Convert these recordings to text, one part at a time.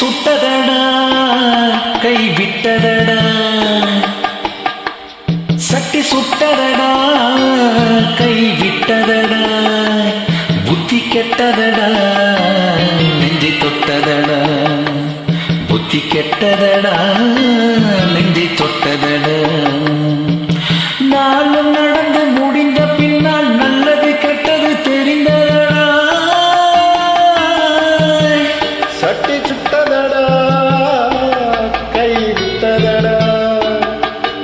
சுட்டதடா கை விட்டதடா சட்டி சுட்டதடா கை விட்டதடா புத்தி கெட்டதடா நெஞ்சை தொட்டதடா புத்தி கெட்டதடா நெஞ்சை தொட்டதடா நாளும் நடந்து முடிந்த பின்னால் நல்லது கெட்டது தெரிந்ததடா சட்டி சுட்டதடா கை விட்டதடா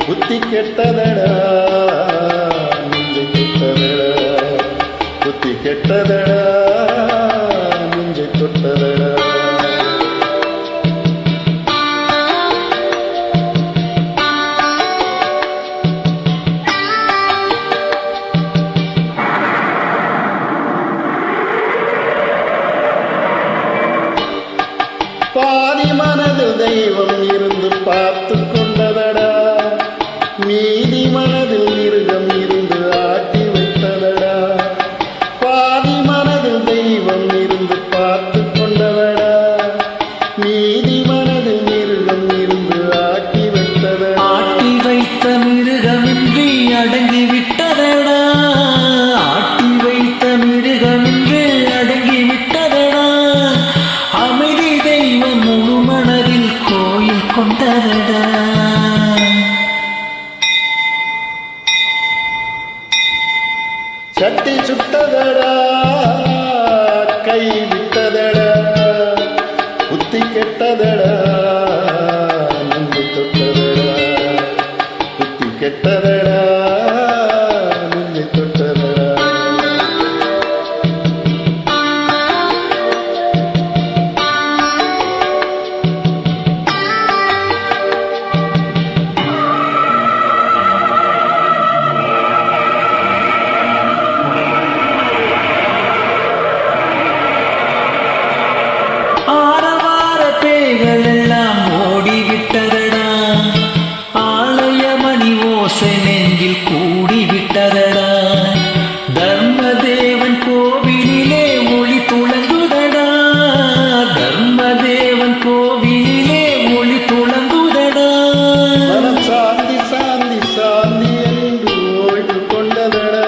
புத்தி கெட்டதடா நெஞ்சை தொட்டதடா புத்தி கெட்டதடா நெஞ்சை தொட்டதடா பாதி மனதில் தெய்வம் இருந்து பார்த்து கொண்டதடா மீதி மனதில் மிருகம் இருந்து ஆட்டி விட்டதடா பாதி மனதில் தெய்வம் இருந்து பார்த்து கொண்டதடா மீதி மனதில் மிருகம் இருந்து ஆட்டி விட்டதடா ஆட்டி வைத்த மிருகமின்றி அடங்கி விட்டதடா ஆட்டி வைத்த மிருகமின்றி அடங்கி விட்டதடா அமைதி தெய்வம் முழு மனதில் கோயில் கொண்டதடா சட்டி சுட்டதடா கை விட்டதடா புத்தி கெட்டதடா நெஞ்சை தொட்டதடா புத்தி கெட்டதடா நெஞ்சை தொட்டதடா ஆரவார பேய்கள் எல்லாம் ஓடிவிட்டதடா ஆலயமணி ஓசை நெஞ்சில் கூடிவிட்டதடா தர்மதேவன் கோவிலிலே ஒளி துளங்குதடா தர்மதேவன் கோவிலிலே ஒளி துளங்குதடா மனம் சாந்தி சாந்தி சாந்தி என்று ஓய்வு கொண்டதடா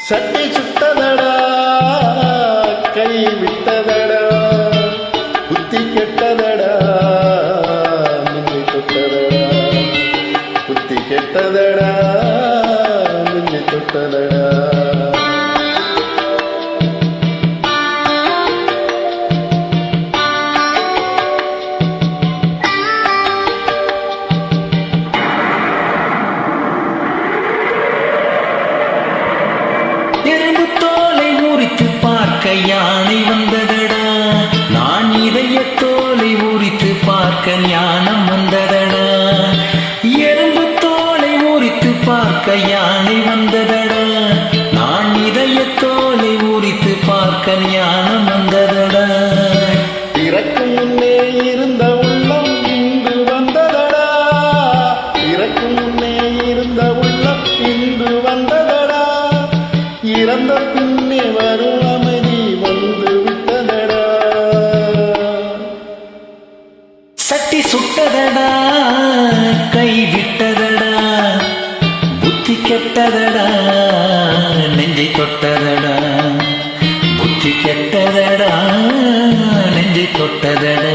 சட்டி சுட்டதடா கை விட்டதடா புத்தி கெட்டதடா நெஞ்சை தொட்டதடா புத்தி கெட்டதடா நெஞ்சை தொட்டதடா எறும்பு தோலை உரித்து பார்க்க யானை வந்ததடா நான் இதய தோலை உரித்து பார்க்க ஞானம் வந்ததடா எறும்பு தோலை உரித்து பார்க்க யானை வந்ததடா நான் இதய தோலை உரித்து பார்க்க ஞானம் வந்ததடா இறக்கும் முன்னே இருந்த உள்ளம் இன்று வந்ததடா இறக்கும் முன்னே இருந்த உள்ளம் இன்று வந்ததடா இறந்த பின்னே வரும் அமைதி வந்து விட்டதடா சட்டி சுட்டதடா கை விட்டதடா புத்தி கெட்டதடா நெஞ்சை தொட்டதடா புத்தி கெட்டதடா நெஞ்சை தொட்டதடா